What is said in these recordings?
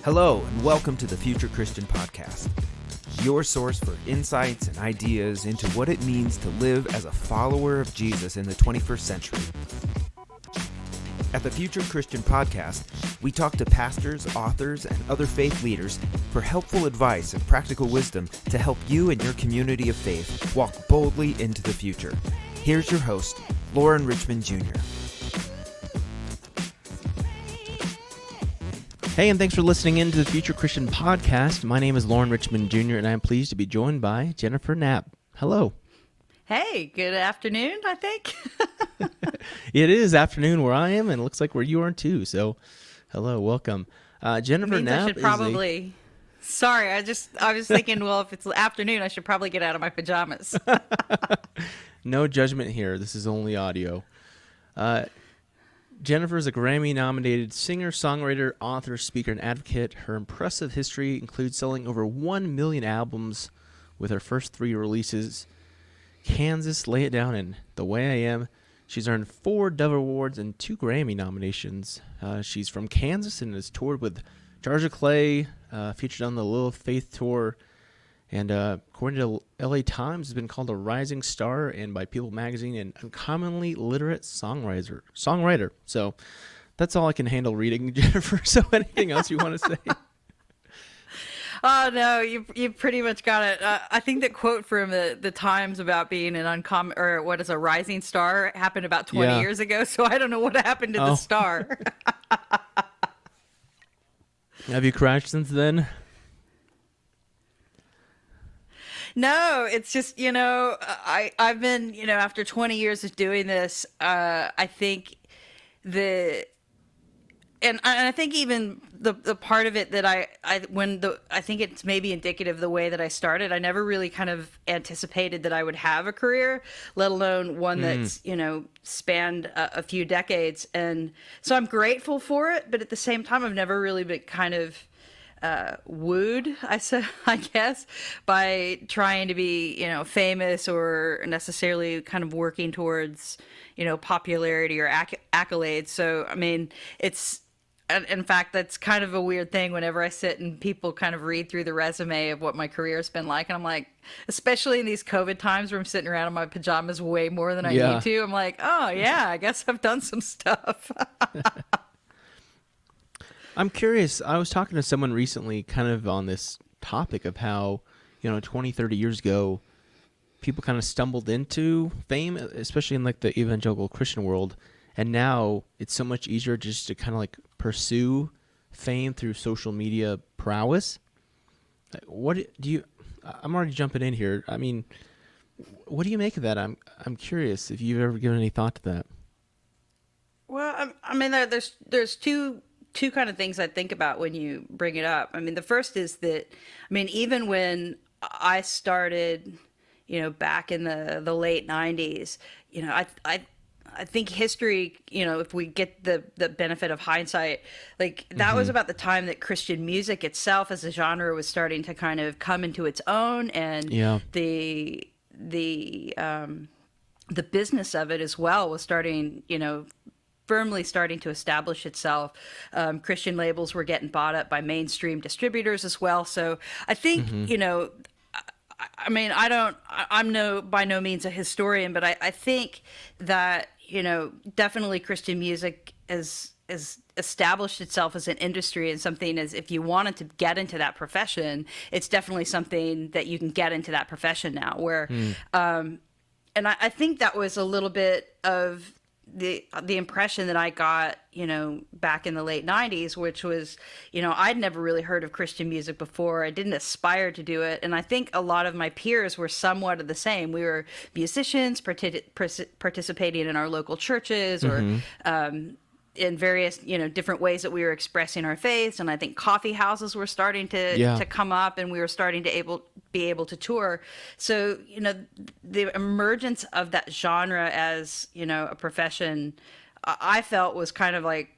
Hello, and welcome to the Future Christian Podcast, your source for insights and ideas into what it means to live as a follower of Jesus in the 21st century. At the Future Christian Podcast, we talk to pastors, authors, and other faith leaders for helpful advice and practical wisdom to help you and your community of faith walk boldly into the future. Here's your host, Lauren Richmond Jr. Hey, and thanks for listening in to the Future Christian Podcast. My name is Lauren Richmond Jr., and I'm pleased to be joined by Jennifer Knapp. Hello. Hey, good afternoon, I think. It is afternoon where I am, and it looks like where you are too. So, hello, welcome. Jennifer Knapp I should probably... Sorry, I was thinking, well, if it's afternoon, I should probably get out of my pajamas. No judgment here. This is only audio. Jennifer is a Grammy-nominated singer, songwriter, author, speaker, and advocate. Her impressive history includes selling over 1 million albums with her first 3 releases, Kansas, Lay It Down, and The Way I Am. She's earned 4 Dove Awards and 2 Grammy nominations. She's from Kansas and has toured with Jars of Clay, featured on the Lil Faith Tour, and according to LA Times, has been called a rising star and by People magazine an uncommonly literate songwriter. So that's all I can handle reading, Jennifer. So anything else you want to say? Oh, no, you pretty much got it. I think that quote from the Times about being an uncommon, or what is a rising star, happened about 20 years ago, so I don't know what happened to the star. Have you crashed since then? No, it's just, I've been, after 20 years of doing this, I think and I think even the part of it that I think it's maybe indicative of the way that I started. I never really kind of anticipated that I would have a career, let alone one that's, spanned a few decades. And so I'm grateful for it, but at the same time, I've never really been kind of wooed, I guess, by trying to be, famous or necessarily kind of working towards, popularity or accolades. So, I mean, in fact, that's kind of a weird thing whenever I sit and people kind of read through the resume of what my career has been like. And I'm like, especially in these COVID times where I'm sitting around in my pajamas way more than I need to, I'm like, oh, yeah, I guess I've done some stuff. I'm curious. I was talking to someone recently kind of on this topic of how, 20, 30 years ago, people kind of stumbled into fame, especially in like the evangelical Christian world. And now it's so much easier just to kind of like pursue fame through social media prowess. What do you, I'm already jumping in here. I mean, what do you make of that? I'm curious if you've ever given any thought to that. Well, I mean, there's two kind of things I think about when you bring it up. I mean, the first is that, even when I started, back in the late 90s, I think history, if we get the benefit of hindsight, like that was about the time that Christian music itself as a genre was starting to kind of come into its own, and the business of it as well was starting, firmly starting to establish itself. Christian labels were getting bought up by mainstream distributors as well. So I think, I'm by no means a historian, but I think that, definitely Christian music has established itself as an industry and something as if you wanted to get into that profession, it's definitely something that you can get into that profession now where, and I think that was a little bit of the impression that I got, back in the late 90s, which was, I'd never really heard of Christian music before. I didn't aspire to do it. And I think a lot of my peers were somewhat of the same. We were musicians participating in our local churches or in various, different ways that we were expressing our faiths. And I think coffee houses were starting to come up, and we were starting to be able to tour. So, the emergence of that genre as, a profession, I felt was kind of like,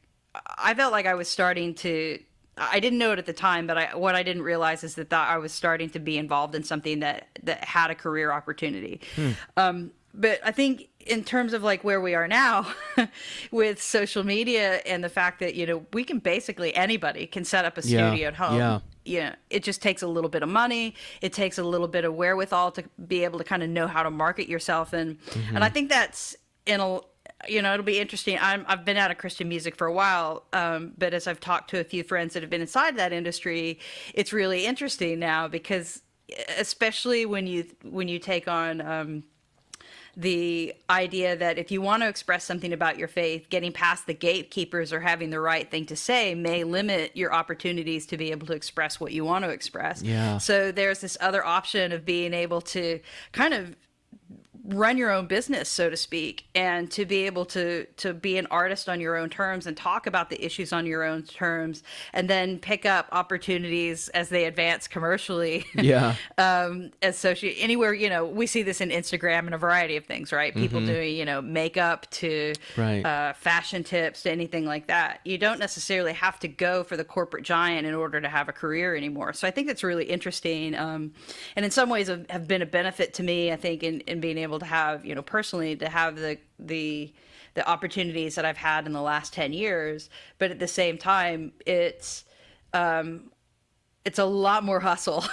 I felt like I was starting to, I didn't know it at the time, but what I didn't realize is that I was starting to be involved in something that had a career opportunity. But I think in terms of like where we are now with social media and the fact that, we can basically, anybody can set up a studio at home. Yeah. Yeah. It just takes a little bit of money. It takes a little bit of wherewithal to be able to kind of know how to market yourself. And I think that's it'll be interesting. I've been out of Christian music for a while, but as I've talked to a few friends that have been inside that industry, it's really interesting now because especially when you take on the idea that if you want to express something about your faith, getting past the gatekeepers or having the right thing to say may limit your opportunities to be able to express what you want to express. Yeah. So there's this other option of being able to kind of run your own business, so to speak, and to be able to be an artist on your own terms and talk about the issues on your own terms, and then pick up opportunities as they advance commercially. Yeah. Associate anywhere, we see this in Instagram and a variety of things, right? People doing, makeup to Right. fashion tips to anything like that. You don't necessarily have to go for the corporate giant in order to have a career anymore. So I think that's really interesting. And in some ways have been a benefit to me, I think, in being able to have, personally, to have the opportunities that I've had in the last 10 years. But at the same time, it's a lot more hustle.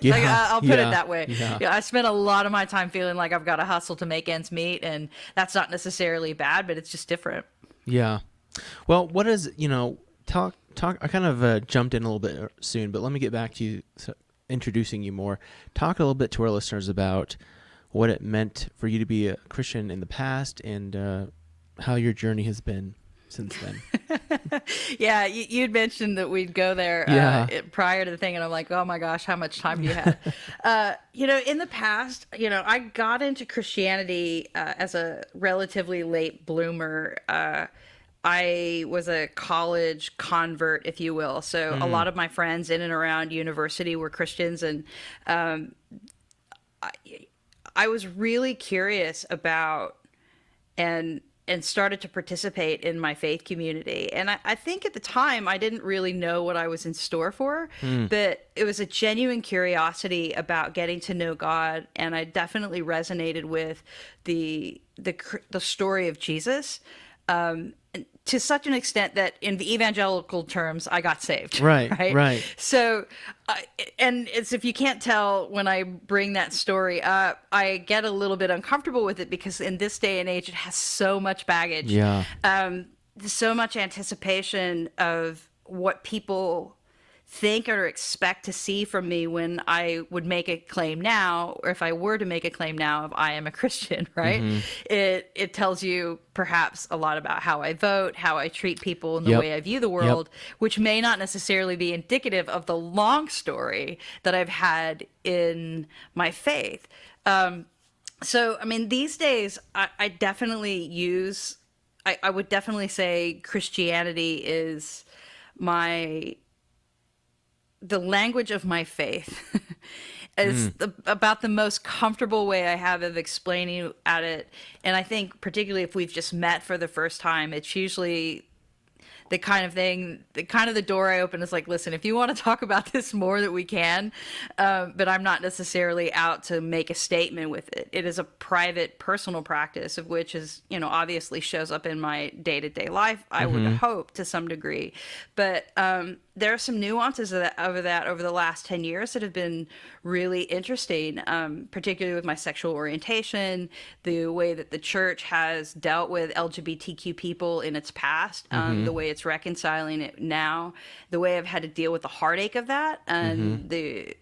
Yeah, I'll put it that way. Yeah. I spent a lot of my time feeling like I've got to hustle to make ends meet, and that's not necessarily bad, but it's just different. Yeah. Well, what is, talk, I kind of jumped in a little bit soon, but let me get back to you, introducing you more. Talk a little bit to our listeners about what it meant for you to be a Christian in the past and how your journey has been since then. Yeah, you'd mentioned that we'd go there prior to the thing, and I'm like, oh my gosh, how much time do you have? In the past, I got into Christianity as a relatively late bloomer. I was a college convert, if you will. So a lot of my friends in and around university were Christians, and I was really curious about and started to participate in my faith community. And I think at the time I didn't really know what I was in store for, but it was a genuine curiosity about getting to know God. And I definitely resonated with the story of Jesus. To such an extent that in the evangelical terms, I got saved. Right. So, and it's, if you can't tell, when I bring that story up, I get a little bit uncomfortable with it because in this day and age, it has so much baggage. Yeah. So much anticipation of what people think or expect to see from me when I would make a claim now, or if I were to make a claim now of I am a Christian, right? It tells you perhaps a lot about how I vote, how I treat people, and the way I view the world, which may not necessarily be indicative of the long story that I've had in my faith. So, I mean, these days, I definitely use, I would definitely say Christianity is the language of my faith. Is about the most comfortable way I have of explaining at it. And I think particularly if we've just met for the first time, it's usually the kind of thing, the door I open is like, listen, if you want to talk about this more, that we can, but I'm not necessarily out to make a statement with it. It is a private, personal practice of which is, obviously shows up in my day-to-day life, I would hope, to some degree. But there are some nuances of that over the last 10 years that have been really interesting, particularly with my sexual orientation, the way that the church has dealt with LGBTQ people in its past, the way it's reconciling it now, the way I've had to deal with the heartache of that, and the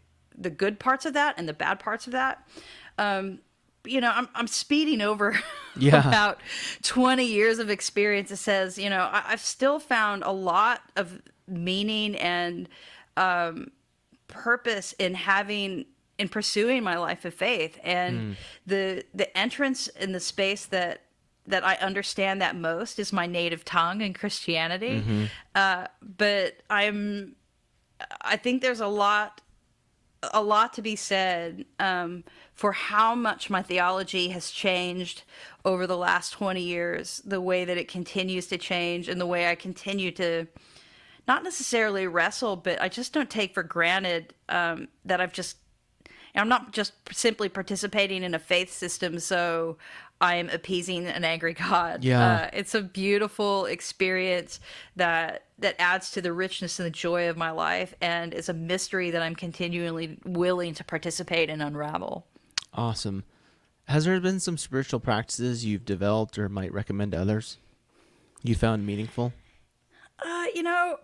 good parts of that and the bad parts of that. I'm speeding over about 20 years of experience. It says, I've still found a lot of meaning and purpose in pursuing my life of faith, and the entrance in the space that I understand that most is my native tongue in Christianity. But I think there's a lot to be said for how much my theology has changed over the last 20 years, the way that it continues to change, and the way I continue to not necessarily wrestle, but I just don't take for granted that I've just I'm not just simply participating in a faith system so I'm appeasing an angry God. Yeah. It's a beautiful experience that adds to the richness and the joy of my life, and is a mystery that I'm continually willing to participate and unravel. Awesome. Has there been some spiritual practices you've developed or might recommend to others you found meaningful? You know,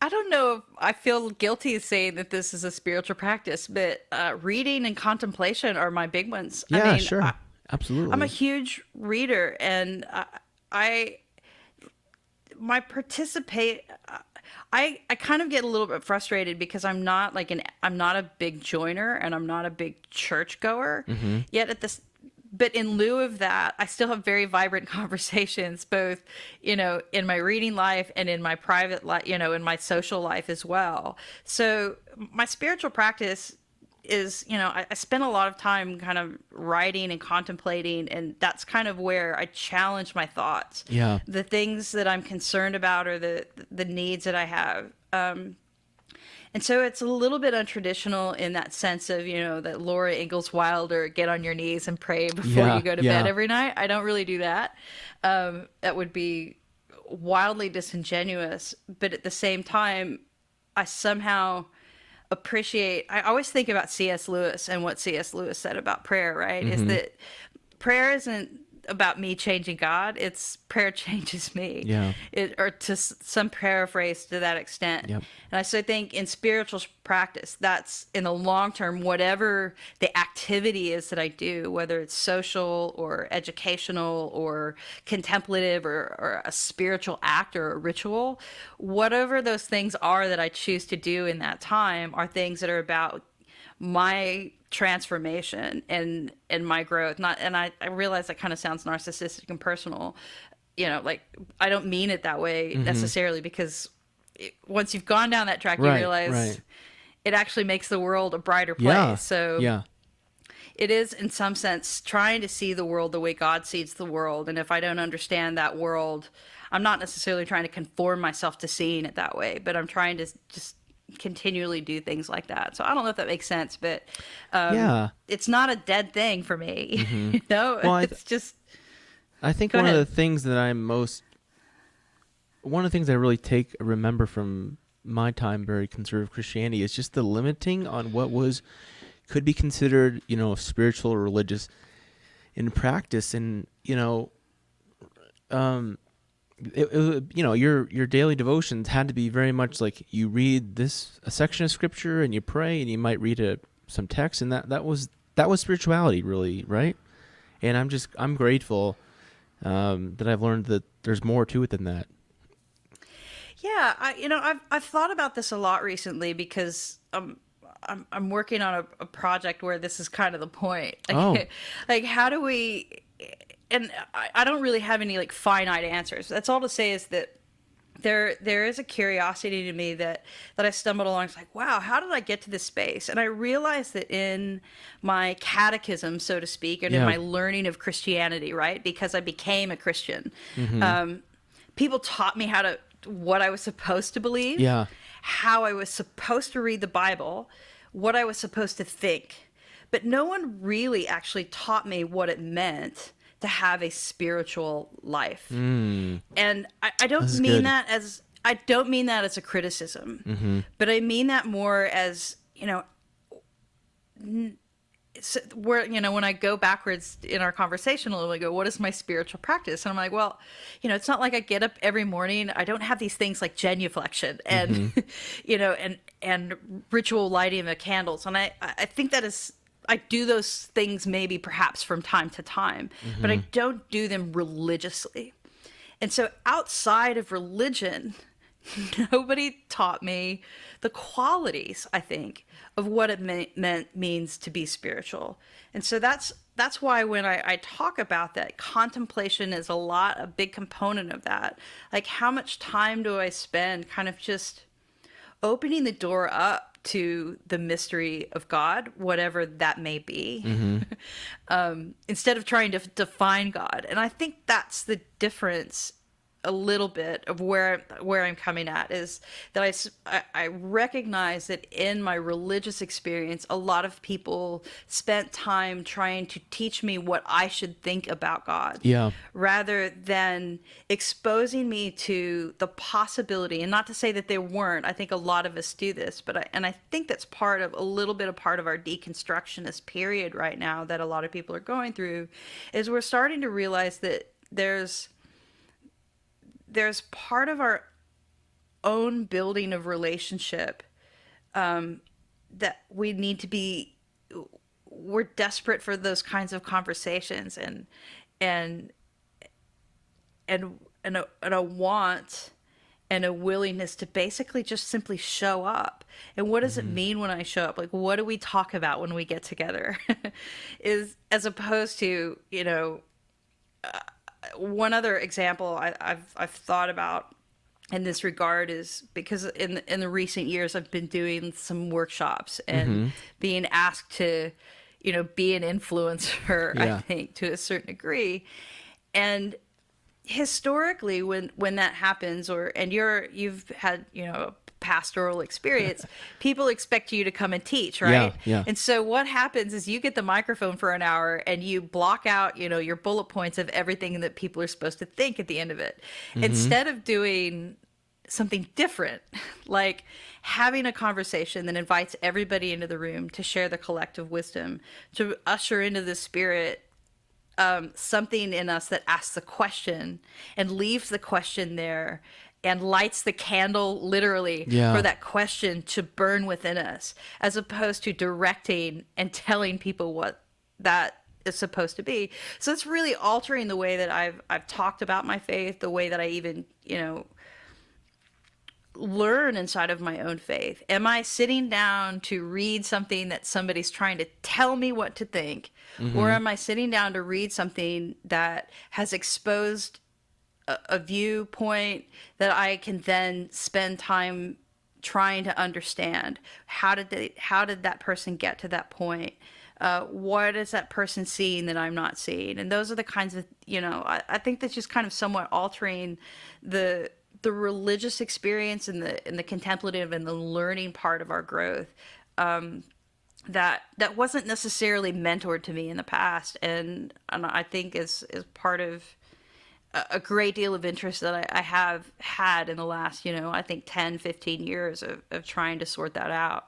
I don't know if I feel guilty of saying that this is a spiritual practice, but reading and contemplation are my big ones. Yeah, I mean, sure. Absolutely. I'm a huge reader, and my participate. I kind of get a little bit frustrated because I'm not a big joiner, and I'm not a big church goer. Yet but in lieu of that, I still have very vibrant conversations, both, in my reading life and in my private life, in my social life as well. So my spiritual practice is, I spend a lot of time kind of writing and contemplating, and that's kind of where I challenge my thoughts. Yeah. The things that I'm concerned about, or the needs that I have. And so it's a little bit untraditional in that sense of, that Laura Ingalls Wilder, get on your knees and pray before you go to bed every night. I don't really do that. That would be wildly disingenuous. But at the same time, I somehow I always think about C.S. Lewis and what C.S. Lewis said about prayer, right? Is that prayer isn't about me changing God, it's prayer changes me. Yeah. Or to some paraphrase to that extent. Yep. And I so think in spiritual practice, that's in the long term, whatever the activity is that I do, whether it's social or educational or contemplative or a spiritual act or a ritual, whatever those things are that I choose to do in that time are things that are about my transformation and my growth. I realize that kind of sounds narcissistic and personal, like I don't mean it that way necessarily, because once you've gone down that track, you realize it actually makes the world a brighter place. Yeah. So it is, in some sense, trying to see the world the way God sees the world. And if I don't understand that world, I'm not necessarily trying to conform myself to seeing it that way, but I'm trying to just continually do things like that. So I don't know if that makes sense, but it's not a dead thing for me. Well, it's just. I think Go one ahead. of the things that I really remember from my time very conservative Christianity is just the limiting on what could be considered, spiritual or religious in practice, and your daily devotions had to be very much like you read a section of scripture and you pray and you might read some text, and that was spirituality, really, right? And I'm grateful that I've learned that there's more to it than that. Yeah, I've thought about this a lot recently, because I'm working on a project where this is kind of the point. Like how do we? And I don't really have any finite answers. That's all to say is that there is a curiosity to me that I stumbled along. It's like, wow, how did I get to this space? And I realized that in my catechism, so to speak, and in my learning of Christianity, right, because I became a Christian, people taught me what I was supposed to believe, how I was supposed to read the Bible, what I was supposed to think. But no one really actually taught me what it meant to have a spiritual life. And I don't mean that as a criticism, but I mean that more as, when I go backwards in our conversation a little, I go, what is my spiritual practice? And I'm like, well, it's not like I get up every morning. I don't have these things like genuflection and, and ritual lighting of candles. And I think that is, I do those things maybe perhaps from time to time, but I don't do them religiously. And so outside of religion, nobody taught me the qualities, I think, of what it means to be spiritual. And so that's why when I talk about that, contemplation is a big component of that. Like, how much time do I spend kind of just opening the door up to the mystery of God, whatever that may be, instead of trying to define God. And I think that's the difference a little bit of where I'm coming at is that I recognize that in my religious experience, a lot of people spent time trying to teach me what I should think about God, Yeah. rather than exposing me to the possibility. And not to say that they weren't. I think a lot of us do this, but I think that's part of our deconstructionist period right now that a lot of people are going through, is we're starting to realize that there's part of our own building of relationship that we need to be. We're desperate for those kinds of conversations and a want and a willingness to basically just simply show up. And what does it mean when I show up? Like, what do we talk about when we get together? Is as opposed to, one other example I've thought about in this regard is because in the recent years I've been doing some workshops and being asked to, be an influencer, Yeah. I think, to a certain degree. And historically, when that happens, you've had, a pastoral experience, people expect you to come and teach, right? Yeah. And so what happens is you get the microphone for an hour and you block out, your bullet points of everything that people are supposed to think at the end of it. Instead of doing something different, like having a conversation that invites everybody into the room to share the collective wisdom, to usher into the Spirit something in us that asks the question and leaves the question there and lights the candle literally for that question to burn within us, as opposed to directing and telling people what that is supposed to be. So it's really altering the way that I've talked about my faith, the way that I even, learn inside of my own faith. Am I sitting down to read something that somebody's trying to tell me what to think? Or am I sitting down to read something that has exposed a viewpoint that I can then spend time trying to understand? How did that person get to that point? What is that person seeing that I'm not seeing? And those are the kinds of, I think that's just kind of somewhat altering the religious experience and the contemplative and the learning part of our growth, that wasn't necessarily mentored to me in the past, and I think is part of a great deal of interest that I have had in the last, I think 10, 15 years of trying to sort that out.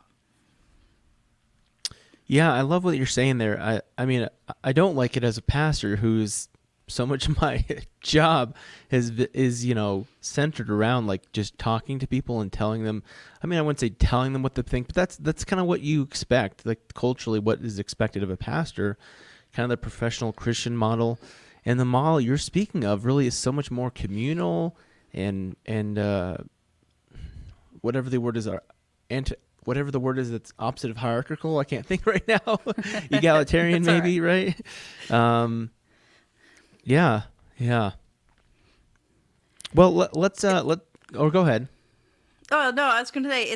Yeah, I love what you're saying there. I mean, I don't like it as a pastor who's so much of my job is centered around like just talking to people and telling them. I mean, I wouldn't say telling them what to think, but that's kind of what you expect, like culturally, what is expected of a pastor, kind of the professional Christian model. And the model you're speaking of really is so much more communal and whatever the word is, whatever the word is that's opposite of hierarchical. I can't think right now. Egalitarian, maybe, right? Yeah. Well, let's go ahead. Oh no, I was going to say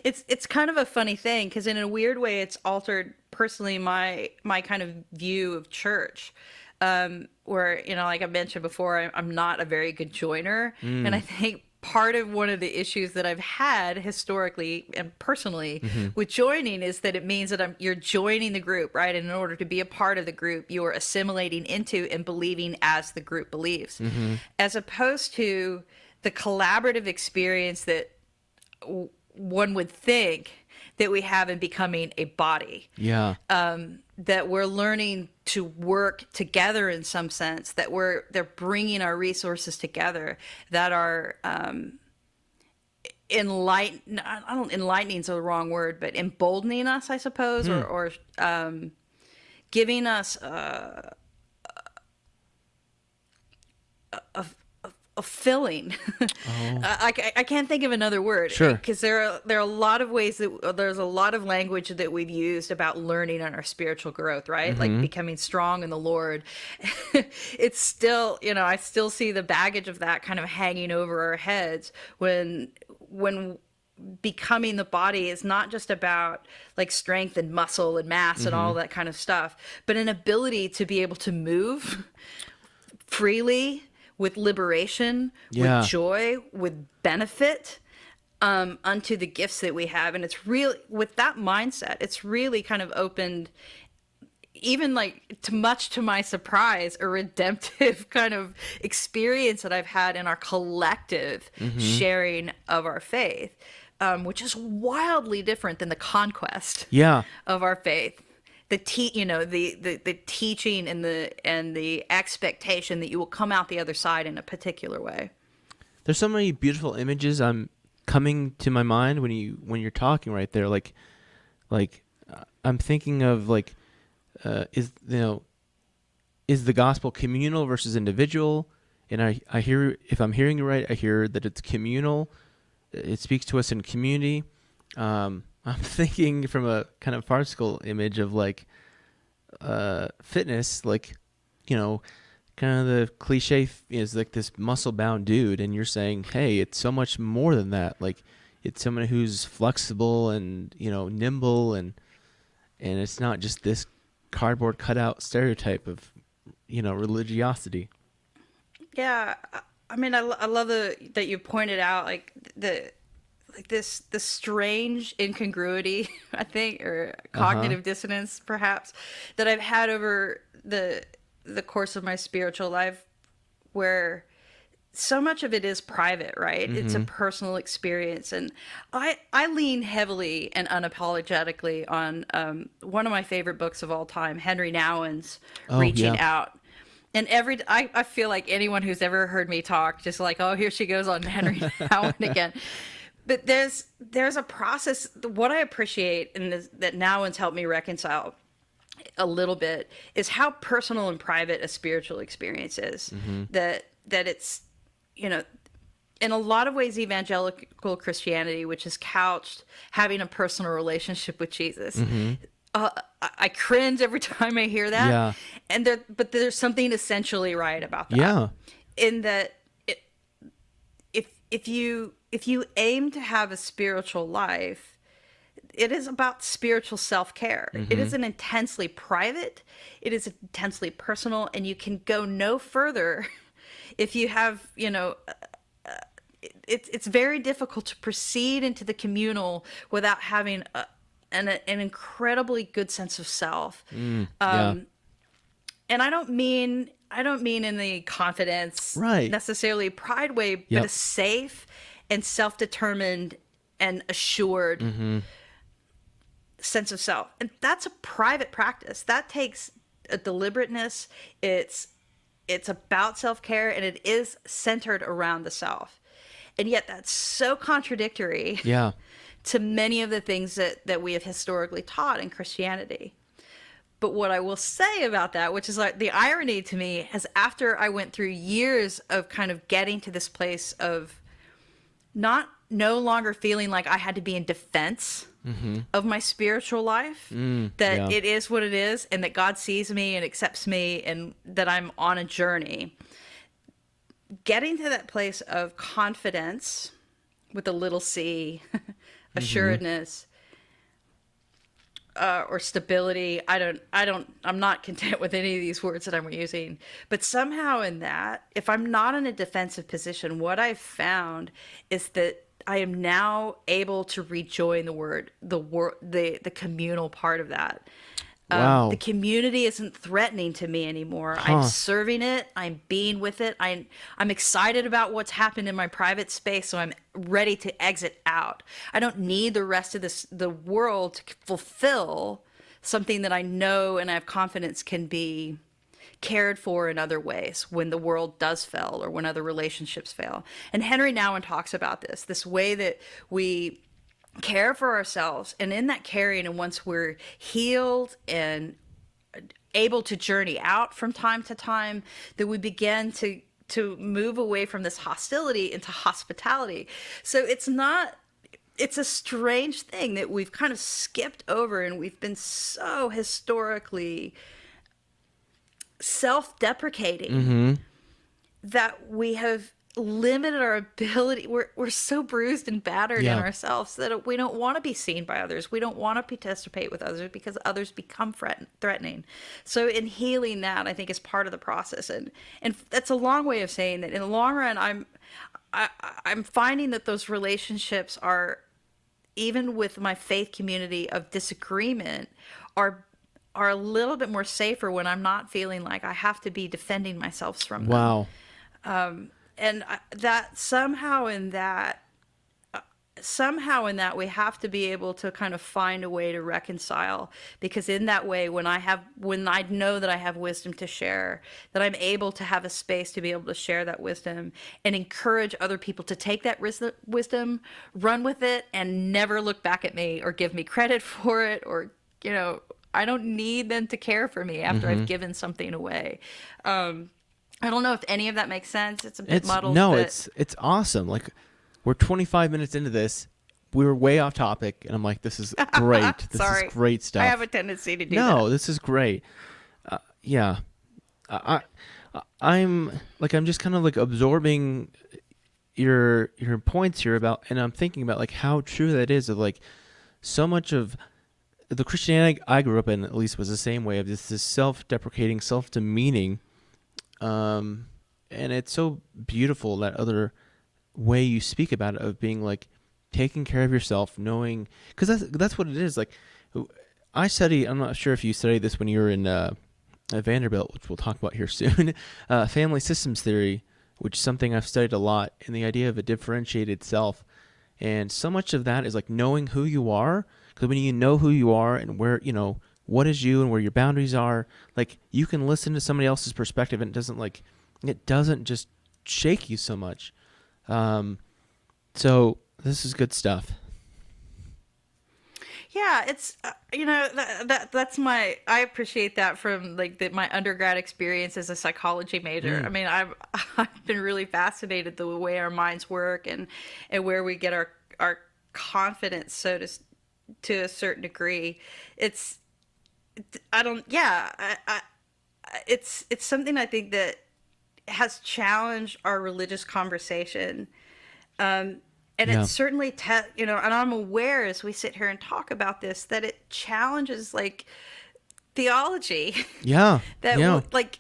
it's kind of a funny thing, because in a weird way, it's altered personally my kind of view of church. Where, like I mentioned before, I'm not a very good joiner. And I think part of one of the issues that I've had historically and personally with joining is that it means that you're joining the group, right? And in order to be a part of the group, you are assimilating into and believing as the group believes, as opposed to the collaborative experience that one would think that we have in becoming a body. Yeah. That we're learning to work together in some sense, that they're bringing our resources together, that are enlightening is the wrong word, but emboldening us, I suppose, or giving us a filling. I can't think of another word. Sure. Because there are a lot of ways there's a lot of language that we've used about learning and our spiritual growth, right? Like becoming strong in the Lord. It's still, I still see the baggage of that kind of hanging over our heads when becoming the body is not just about like strength and muscle and mass and all that kind of stuff, but an ability to be able to move freely with liberation, Yeah. with joy, with benefit, unto the gifts that we have. And it's really, with that mindset, it's really kind of opened, even like much to my surprise, a redemptive kind of experience that I've had in our collective sharing of our faith, which is wildly different than the conquest Yeah. of our faith. The the teaching and the expectation that you will come out the other side in a particular way. There's so many beautiful images coming to my mind when you're talking right there. Like I'm thinking of like, is the gospel communal versus individual? And I hear, if I'm hearing you right, I hear that it's communal. It speaks to us in community. I'm thinking from a kind of farcical image of like fitness, like, kind of the cliche is like this muscle-bound dude, and you're saying, hey, it's so much more than that. Like, it's someone who's flexible and nimble, and it's not just this cardboard cutout stereotype of religiosity. Yeah, I mean, I love that you pointed out like this strange incongruity, I think, or cognitive dissonance, perhaps, that I've had over the course of my spiritual life, where so much of it is private, right? It's a personal experience, and I lean heavily and unapologetically on one of my favorite books of all time, Henry Nouwen's Reaching Out. And I feel like anyone who's ever heard me talk, just like, oh, here she goes on Henry Nouwen again. But there's a process. What I appreciate in this, that Nouwen's helped me reconcile a little bit, is how personal and private a spiritual experience is. That it's, in a lot of ways, evangelical Christianity, which is couched having a personal relationship with Jesus. I cringe every time I hear that. Yeah. But there's something essentially right about that. Yeah. In that, if you aim to have a spiritual life, it is about spiritual self-care. It is an intensely private, it is intensely personal, and you can go no further if you have, it's very difficult to proceed into the communal without having an incredibly good sense of self. Yeah. And I don't mean in the confidence, Right, necessarily pride way, but a safe and self-determined and assured sense of self. And that's a private practice. That takes a deliberateness. It's about self-care, and it is centered around the self. And yet that's so contradictory to many of the things that we have historically taught in Christianity. But what I will say about that, which is like the irony to me, is after I went through years of kind of getting to this place of no longer feeling like I had to be in defense of my spiritual life, that it is what it is, and that God sees me and accepts me, and that I'm on a journey. Getting to that place of confidence with a little c, assuredness, or stability. I'm not content with any of these words that I'm using, but somehow in that, if I'm not in a defensive position, what I've found is that I am now able to rejoin the communal part of that. Wow. The community isn't threatening to me anymore. I'm serving it. I'm being with it. I'm excited about what's happened in my private space, so I'm ready to exit out. I don't need the rest of the world to fulfill something that I know and I have confidence can be cared for in other ways when the world does fail or when other relationships fail. And Henry Nouwen talks about this way that we care for ourselves, and in that caring, and once we're healed and able to journey out from time to time, that we begin to move away from this hostility into hospitality. So it's a strange thing that we've kind of skipped over, and we've been so historically self-deprecating that we have limited our ability. We're so bruised and battered in ourselves that we don't want to be seen by others. We don't want to participate with others because others become threatening. So in healing that, I think is part of the process. And that's a long way of saying that in the long run, I'm finding that those relationships are, even with my faith community of disagreement, are a little bit more safer when I'm not feeling like I have to be defending myself from them. Wow. That somehow in that we have to be able to kind of find a way to reconcile, because in that way, when I know that I have wisdom to share, that I'm able to have a space to be able to share that wisdom and encourage other people to take that wisdom, run with it, and never look back at me or give me credit for it, or, you know, I don't need them to care for me after I've given something away. I don't know if any of that makes sense. It's a bit muddled. No, but... it's awesome. Like, we're 25 minutes into this. We were way off topic, and I'm like, this is great. This Sorry. is great stuff. I have a tendency to do that. No, this is great. Yeah. I'm just kind of like absorbing your points here about, and I'm thinking about like how true that is, of like so much of the Christianity I grew up in, at least, was the same way of this self-deprecating, self-demeaning. And it's so beautiful, that other way you speak about it, of being like taking care of yourself, knowing, because that's what it is. Like, I study, I'm not sure if you studied this when you were in at Vanderbilt, which we'll talk about here soon, family systems theory, which is something I've studied a lot, and the idea of a differentiated self. And so much of that is like knowing who you are, because when you know who you are and where, you know, what is you and where your boundaries are, like, you can listen to somebody else's perspective, and it doesn't just shake you so much. So this is good stuff. Yeah, it's that's I appreciate that from like my undergrad experience as a psychology major. I mean, I've been really fascinated the way our minds work and where we get our confidence, so to a certain degree. It's something I think that has challenged our religious conversation. It's certainly, and I'm aware as we sit here and talk about this, that it challenges like theology. Yeah. Like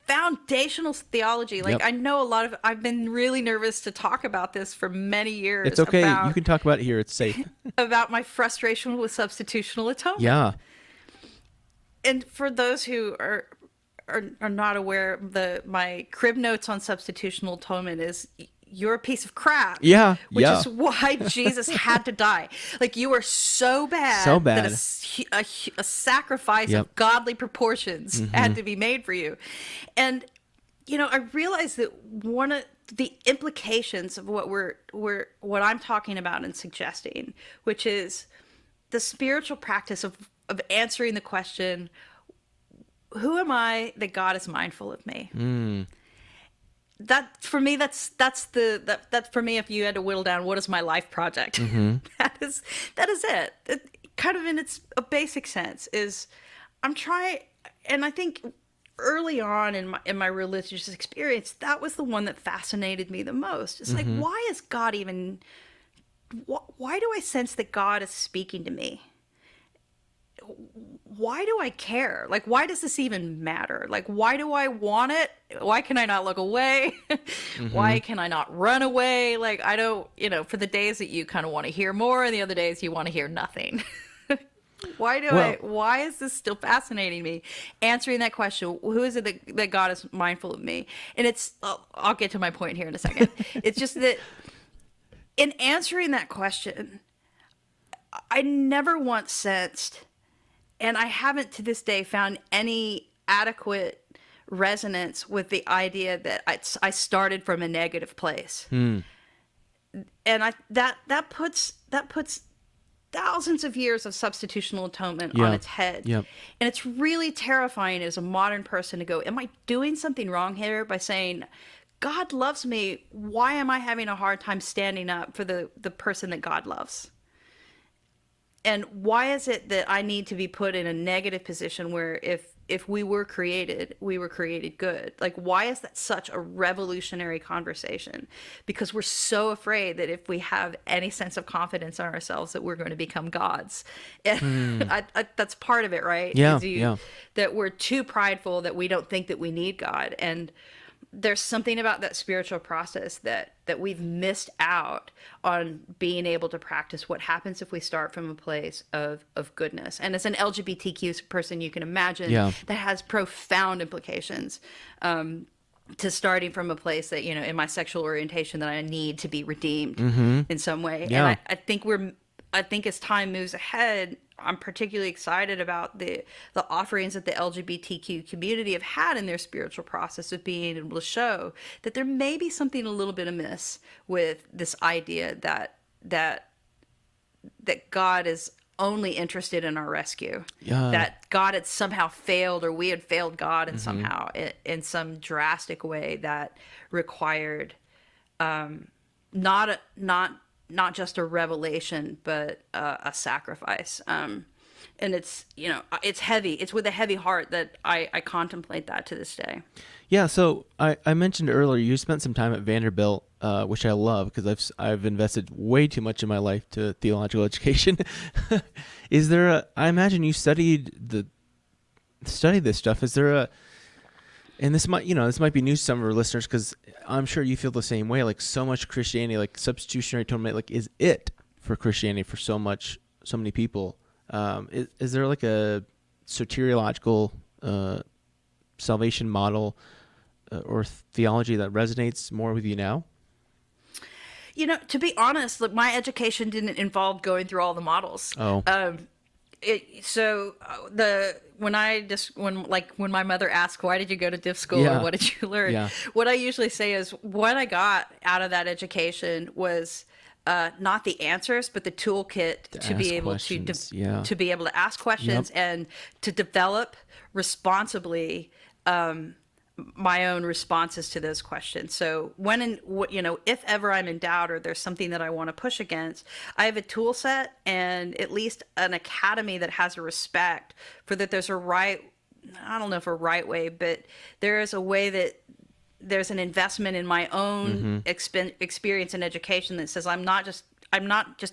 foundational theology. Like, I know I've been really nervous to talk about this for many years. It's okay. You can talk about it here. It's safe. About my frustration with substitutional atonement. Yeah. And for those who are not aware, my crib notes on substitutional atonement is, you're a piece of crap. Yeah. Which is why Jesus had to die. Like, you are so bad. That a sacrifice of godly proportions had to be made for you. And, I realized that one of the implications of what I'm talking about and suggesting, which is the spiritual practice of answering the question, who am I that God is mindful of me? That for me, that's for me. If you had to whittle down, what is my life project? That is it. Kind of in its a basic sense is, I'm trying, and I think early on in my religious experience, that was the one that fascinated me the most. It's like, why is God even? Why do I sense that God is speaking to me? Why do I care? Like, why does this even matter? Like, why do I want it? Why can I not look away? Why can I not run away? Like, I don't, for the days that you kind of want to hear more and the other days you want to hear nothing. Why is this still fascinating me? Answering that question, who is it that God is mindful of me? And I'll get to my point here in a second. It's just that in answering that question, I never once sensed, and I haven't to this day found any adequate resonance with the idea that I started from a negative place. And that puts thousands of years of substitutional atonement on its head. And it's really terrifying as a modern person to go, am I doing something wrong here by saying, God loves me, why am I having a hard time standing up for the person that God loves? And why is it that I need to be put in a negative position where if if we were created good. Like, why is that such a revolutionary conversation? Because we're so afraid that if we have any sense of confidence in ourselves that we're going to become gods. And that's part of it, right? Yeah. That we're too prideful, that we don't think that we need God. And there's something about that spiritual process that we've missed out on being able to practice. What happens if we start from a place of goodness? And as an LGBTQ person, you can imagine that has profound implications to starting from a place that, in my sexual orientation, that I need to be redeemed in some way. Yeah. And I think as time moves ahead, I'm particularly excited about the offerings that the LGBTQ community have had in their spiritual process of being able to show that there may be something a little bit amiss with this idea that God is only interested in our rescue, that God had somehow failed, or we had failed God in somehow in some drastic way that required not just a revelation, but a sacrifice. And it's, it's heavy. It's with a heavy heart that I contemplate that to this day. Yeah. So I mentioned earlier, you spent some time at Vanderbilt, which I love because I've invested way too much in my life to theological education. Is there I imagine you studied this stuff. Is there and this might be news to some of our listeners, because I'm sure you feel the same way. Like, so much Christianity, like substitutionary atonement, like, is it for Christianity for so many people? Is there like a soteriological salvation model or theology that resonates more with you now? To be honest, look, my education didn't involve going through all the models. Oh. When my mother asked, why did you go to div school, or what did you learn? What I usually say is, what I got out of that education was not the answers, but the toolkit to be able to be able to ask questions and to develop responsibly my own responses to those questions. So if ever I'm in doubt or there's something that I want to push against, I have a tool set and at least an academy that has a respect for that. There's I don't know if a right way, but there is a way that there's an investment in my own experience and education that says, I'm not just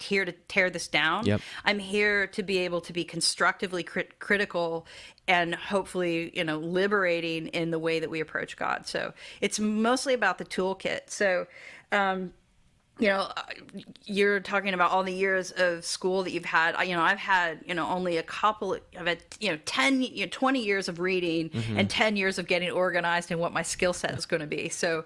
here to tear this down. Yep. I'm here to be able to be constructively critical and hopefully, liberating in the way that we approach God. So it's mostly about the toolkit. So, you're talking about all the years of school that you've had. I've had, only a couple of 20 years of reading and 10 years of getting organized in what my skill set is going to be. So,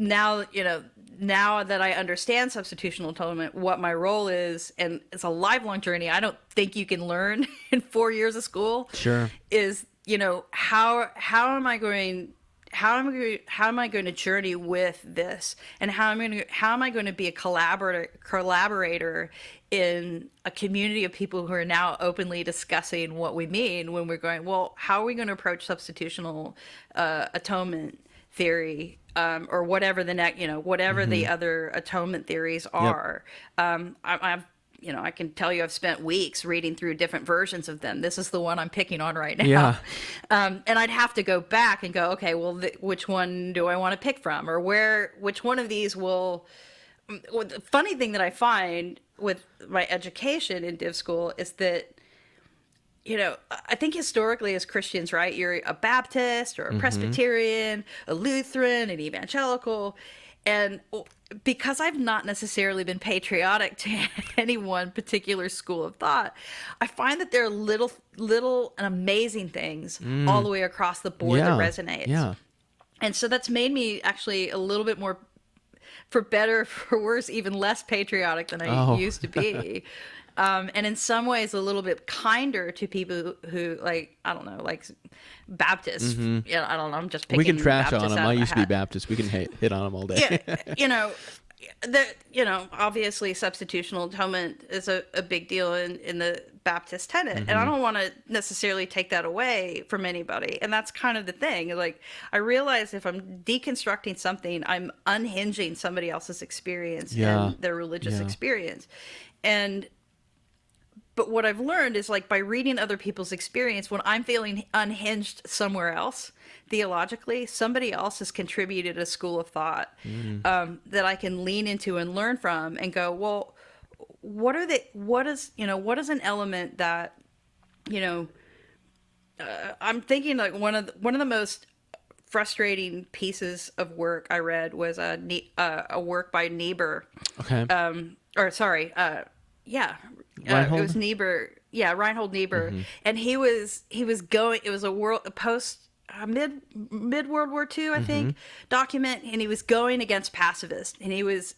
now that I understand substitutional atonement, what my role is, and it's a lifelong journey. I don't think you can learn in 4 years of school. Sure. Is, how am I going to journey with this, and how am I going to be a collaborator in a community of people who are now openly discussing what we mean when we're going, well, how are we going to approach substitutional atonement theory, or whatever the the other atonement theories are. I can tell you I've spent weeks reading through different versions of them. This is the one I'm picking on right now. Yeah. And I'd have to go back and go, okay, well, which one do I want to pick from, or which one of these will. Well, the funny thing that I find with my education in div school is that, I think historically as Christians, right, you're a Baptist or a Presbyterian, a Lutheran, an evangelical. And because I've not necessarily been patriotic to any one particular school of thought, I find that there are little and amazing things all the way across the board that resonate. Yeah. And so that's made me actually a little bit more, for better or for worse, even less patriotic than I used to be. And in some ways a little bit kinder to people who, like Baptists. I don't know. I'm just picking. We can trash Baptists on them. out I of used to my be hat. Baptist. We can hit on them all day. Obviously substitutional atonement is a big deal in the Baptist tenet. And I don't want to necessarily take that away from anybody. And that's kind of the thing. Like, I realize if I'm deconstructing something, I'm unhinging somebody else's experience and their religious experience. but what I've learned is, like, by reading other people's experience, when I'm feeling unhinged somewhere else theologically, somebody else has contributed a school of thought that I can lean into and learn from, and go, well, what is an element that, I'm thinking, like, one of the most frustrating pieces of work I read was a work by Niebuhr. Okay. It was Niebuhr. Yeah, Reinhold Niebuhr, and he was going. It was a post mid World War II, I think, document, and he was going against pacifists, and he was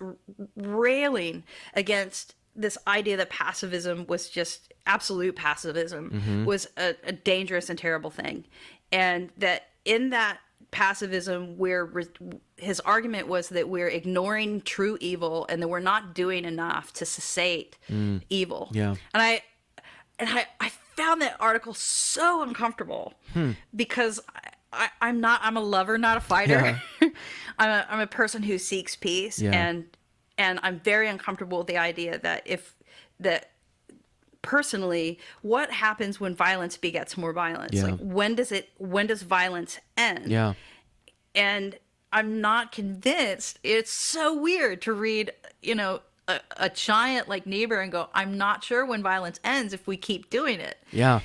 railing against this idea that pacifism was just absolute pacifism was a dangerous and terrible thing, and that in that pacifism, his argument was that we're ignoring true evil and that we're not doing enough to cessate evil. Yeah. And I found that article so uncomfortable because I'm a lover, not a fighter. Yeah. I'm a person who seeks peace, and I'm very uncomfortable with the idea that personally, what happens when violence begets more violence? Yeah. Like, when does violence end? Yeah. And I'm not convinced. It's so weird to read, a giant like Niebuhr and go, I'm not sure when violence ends if we keep doing it. Yeah.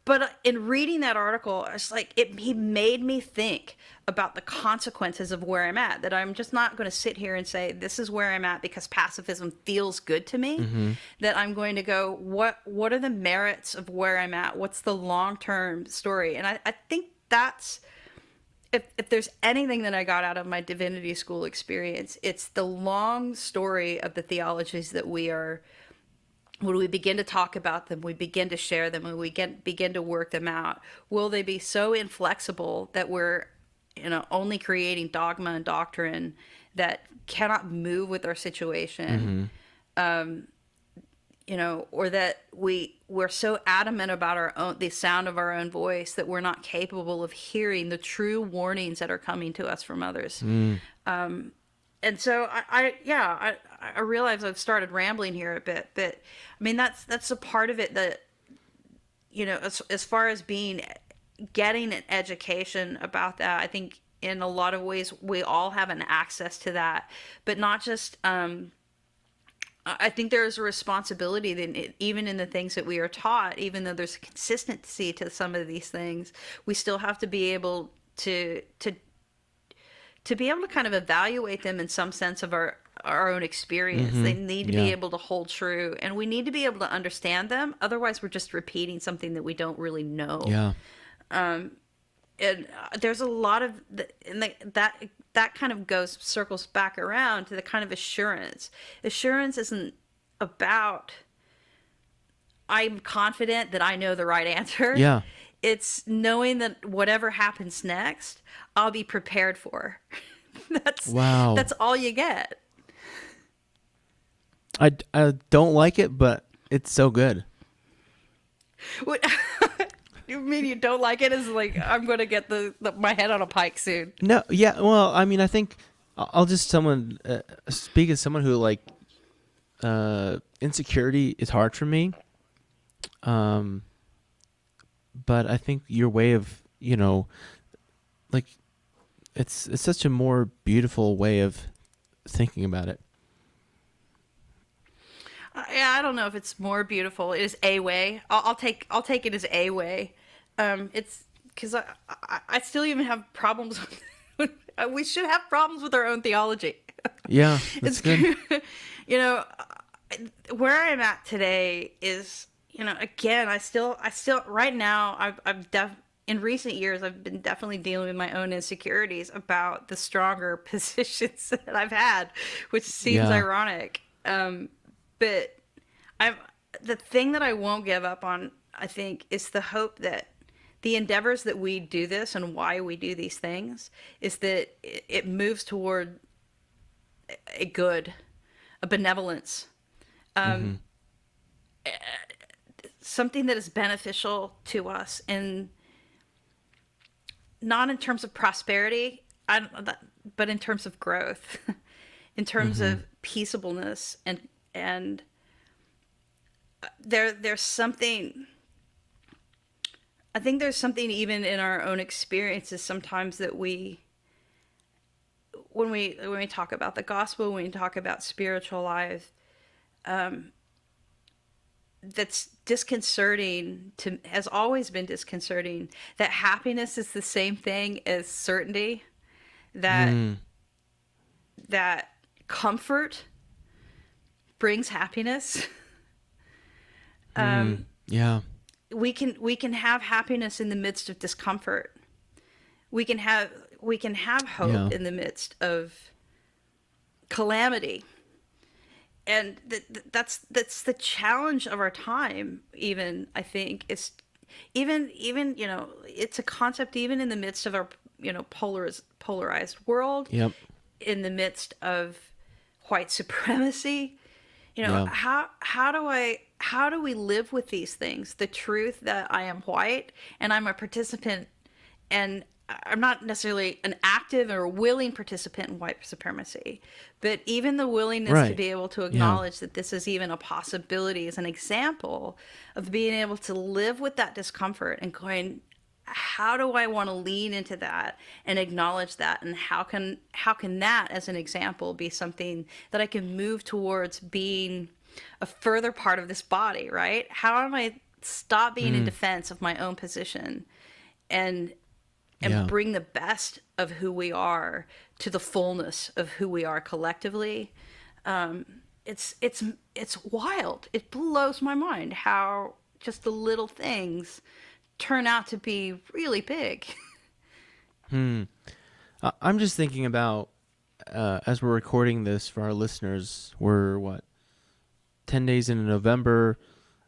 But in reading that article, it's like he made me think about the consequences of where I'm at. That I'm just not going to sit here and say, this is where I'm at because pacifism feels good to me. That I'm going to go, what are the merits of where I'm at? What's the long-term story? And I think that's, if there's anything that I got out of my divinity school experience, it's the long story of the theologies that when we begin to talk about them, we begin to share them, and we begin to work them out, will they be so inflexible that we're, only creating dogma and doctrine that cannot move with our situation, or that we're so adamant about the sound of our own voice that we're not capable of hearing the true warnings that are coming to us from others. And so I realize I've started rambling here a bit, but I mean, that's a part of it that, as far as getting an education about that, I think in a lot of ways we all have an access to that, but not just, I think there is a responsibility that even in the things that we are taught, even though there's a consistency to some of these things, we still have to be able to be able to kind of evaluate them in some sense of our own experience. They need to be able to hold true, and we need to be able to understand them. Otherwise, we're just repeating something that we don't really know. Yeah. And there's a lot of that kind of circles back around to the kind of assurance. Assurance isn't about, I'm confident that I know the right answer. Yeah. It's knowing that whatever happens next, I'll be prepared for. That's all you get. I don't like it, but it's so good. What you mean you don't like it? Is like, I'm going to get my head on a pike soon. No, yeah. Well, I mean, I think I'll just speak as someone who, like, insecurity is hard for me. But I think your way of, like, it's such a more beautiful way of thinking about it. I don't know if it's more beautiful. It is a way. I'll take it as a way. It's because I still even have problems. We should have problems with our own theology. Yeah, that's good. Where I'm at today is, again, I still right now in recent years I've been definitely dealing with my own insecurities about the stronger positions that I've had, which seems ironic. But the thing that I won't give up on, I think, is the hope that the endeavors that we do this and why we do these things is that it moves toward a good, a benevolence, something that is beneficial to us, and not in terms of prosperity, but in terms of growth, in terms of peaceableness and there's something. I think there's something even in our own experiences sometimes that when we talk about the gospel, when we talk about spiritual life, that's disconcerting has always been disconcerting, that happiness is the same thing as certainty, that that comfort brings happiness. Yeah. We can have happiness in the midst of discomfort. We can have hope in the midst of calamity. And that's the challenge of our time. Even I think it's even it's a concept even in the midst of our polarized world. Yep. In the midst of white supremacy, how do we live with these things? The truth that I am white and I'm a participant, and I'm not necessarily an active or willing participant in white supremacy, but even the willingness to be able to acknowledge that this is even a possibility is an example of being able to live with that discomfort and going, how do I want to lean into that and acknowledge that? And how can that as an example be something that I can move towards being a further part of this body, right? How am I stop being in defense of my own position and bring the best of who we are to the fullness of who we are collectively? It's wild. It blows my mind how just the little things turn out to be really big. I'm just thinking about, as we're recording this for our listeners, we're 10 days into November.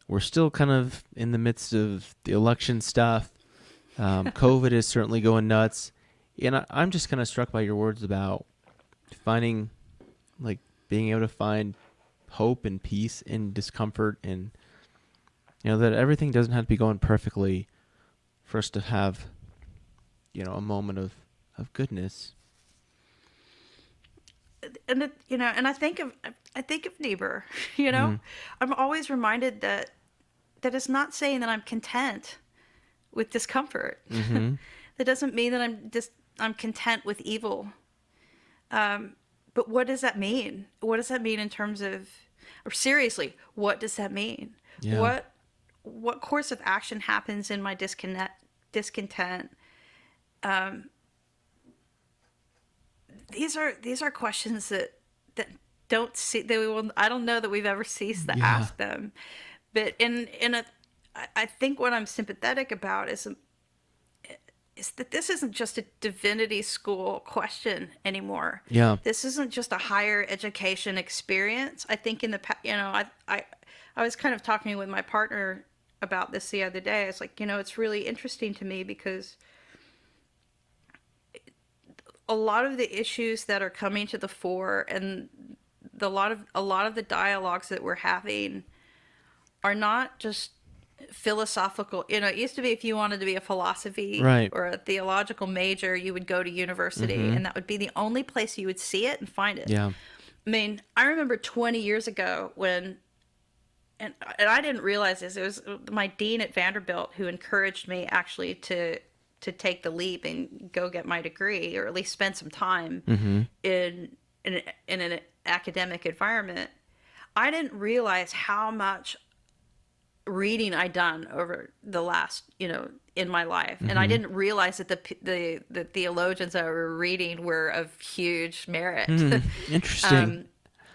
We're still kind of in the midst of the election stuff. COVID is certainly going nuts. And I'm just kind of struck by your words about being able to find hope and peace in discomfort, and, that everything doesn't have to be going perfectly for us to have, a moment of goodness. And and I think of Niebuhr. I'm always reminded that it's not saying that I'm content with discomfort. That doesn't mean that I'm content with evil. But what does that mean? What does that mean in terms of, or seriously, what does that mean? Yeah. What course of action happens in my discontent? These are questions that don't see. I don't know that we've ever ceased to ask them. But I think what I'm sympathetic about is that this isn't just a divinity school question anymore. Yeah. This isn't just a higher education experience. I think in the I was kind of talking with my partner about this the other day. It's like, it's really interesting to me because a lot of the issues that are coming to the fore and a lot of the dialogues that we're having are not just philosophical. It used to be if you wanted to be a philosophy or a theological major, you would go to university, and that would be the only place you would see it and find it. Yeah. I mean, I remember 20 years ago when, and I didn't realize this, it was my dean at Vanderbilt who encouraged me actually to take the leap and go get my degree, or at least spend some time in an academic environment. I didn't realize how much reading I'd done over the last, in my life. And I didn't realize that the theologians I were reading were of huge merit. Interesting.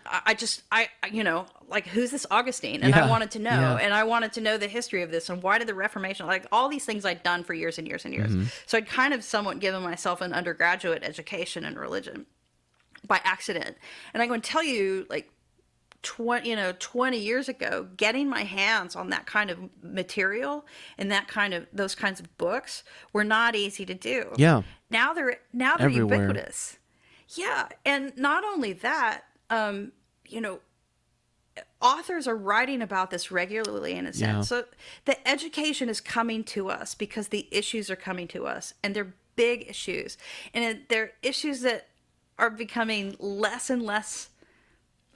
I who's this Augustine? And I wanted to know, and I wanted to know the history of this, and why did the Reformation, all these things I'd done for years and years and years. So I'd kind of somewhat given myself an undergraduate education in religion by accident. And I'm going to tell you, 20 years ago, getting my hands on that kind of material and those kinds of books were not easy to do. Yeah. Now they're everywhere. Ubiquitous. Yeah. And not only that, authors are writing about this regularly in a sense. Yeah. So the education is coming to us because the issues are coming to us, and they're big issues. And they're issues that are becoming less and less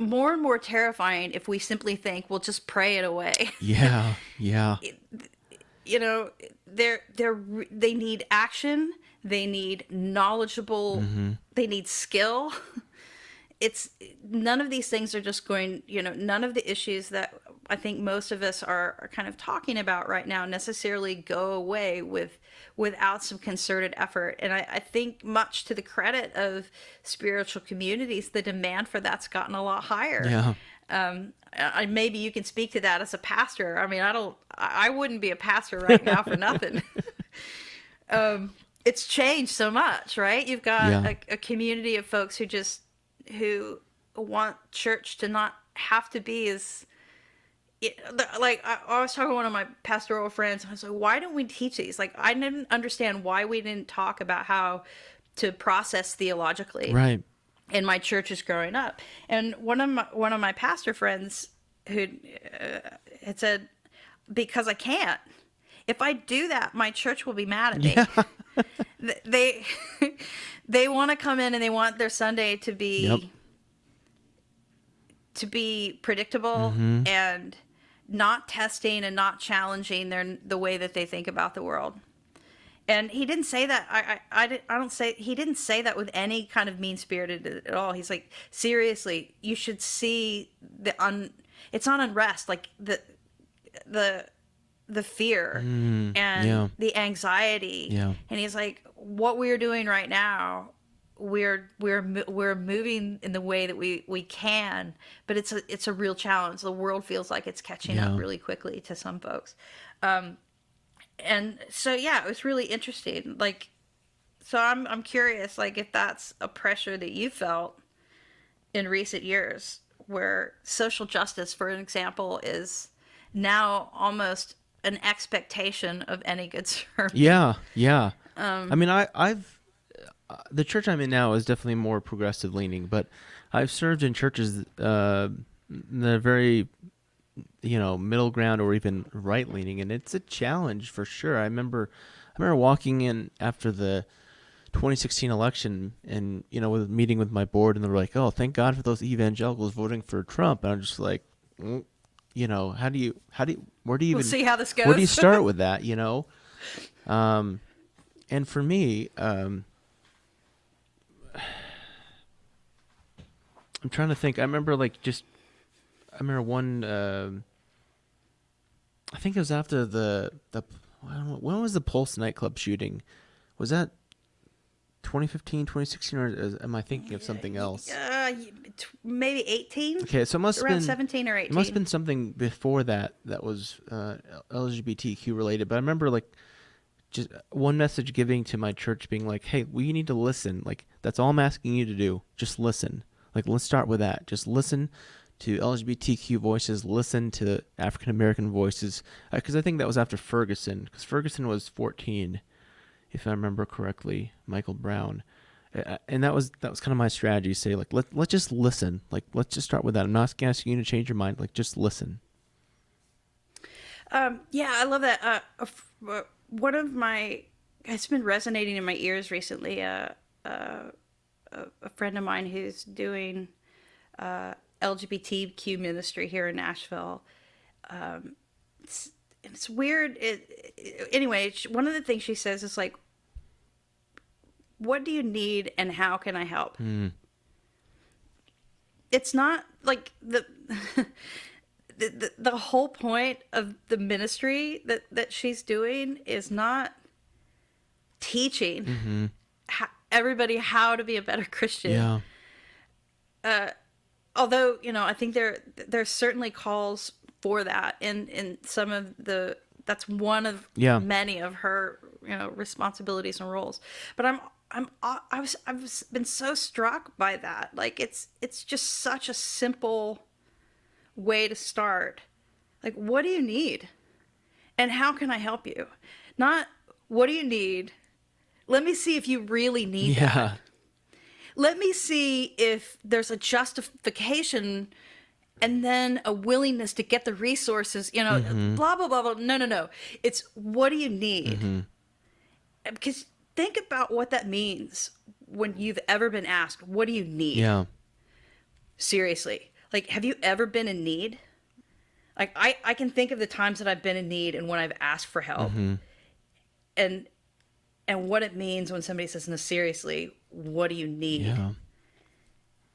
more and more terrifying if we simply think we'll just pray it away. Yeah. Yeah. You know, they need action, they need knowledgeable, they need skill. It's none of these things are just going, you know, none of the issues that I think most of us are kind of talking about right now necessarily go away without some concerted effort. And I think much to the credit of spiritual communities, the demand for that's gotten a lot higher. Yeah. Maybe you can speak to that as a pastor. I mean, I wouldn't be a pastor right now for nothing. It's changed so much, right? You've got a community of folks who want church to not have to be as, like, I was talking to one of my pastoral friends, and I was like, why don't we teach these? Like, I didn't understand why we didn't talk about how to process theologically. Right. In my churches growing up. And one of my pastor friends who had said, because I can't. If I do that, my church will be mad at me. Yeah. They want to come in and they want their Sunday to be predictable and not testing and not challenging the way that they think about the world. And he didn't say that. He didn't say that with any kind of mean spirited at all. He's like, seriously, you should see it's not unrest, like the fear and the anxiety. Yeah. And he's like, what we're doing right now, we're moving in the way that we can, but it's a real challenge. The world feels like it's catching up really quickly to some folks. And so, yeah, it was really interesting. Like, so I'm curious, like, if that's a pressure that you felt in recent years, where social justice, for an example, is now almost an expectation of any good sermon. Yeah, yeah. I mean, I've the church I'm in now is definitely more progressive leaning, but I've served in churches that are very, middle ground or even right leaning, and it's a challenge for sure. I remember walking in after the 2016 election, and with meeting with my board, and they were like, "Oh, thank God for those evangelicals voting for Trump." And I'm just like, where do you even we'll see how this goes. Where do you start with that? And for me, I'm trying to think. I remember one. I think it was after the I don't know, when was the Pulse nightclub shooting? Was that 2015, 2016, or am I thinking of something else? Maybe 18. Okay, so it must have been 17 or 18. It must have been something before that was LGBTQ related. But I remember just one message giving to my church being like, "Hey, we need to listen. Like, that's all I'm asking you to do. Just listen. Like, let's start with that. Just listen to LGBTQ voices. Listen to African American voices." Because I think that was after Ferguson. Because Ferguson was 14, if I remember correctly. Michael Brown, and that was kind of my strategy. Say let's just listen. Like, let's just start with that. I'm not asking you to change your mind. Like, just listen. Yeah, I love that. One of it's been resonating in my ears recently. A friend of mine who's doing LGBTQ ministry here in Nashville. It's weird. Anyway, one of the things she says is like, "What do you need, and how can I help?" It's not like the whole point of the ministry that she's doing is not teaching everybody how to be a better Christian. Yeah. Although, I think there's certainly calls for that in some of that's one of many of her, responsibilities and roles. But I've been so struck by that. Like, it's just such a simple way to start. Like, what do you need? And how can I help you? Not, what do you need? Let me see if you really need that. Let me see if there's a justification and then a willingness to get the resources, blah, blah, blah, blah. No. It's, what do you need? Because think about what that means when you've ever been asked, what do you need? Yeah. Seriously. Like, have you ever been in need? Like, I can think of the times that I've been in need and when I've asked for help, and what it means when somebody says, no, seriously, what do you need? Yeah.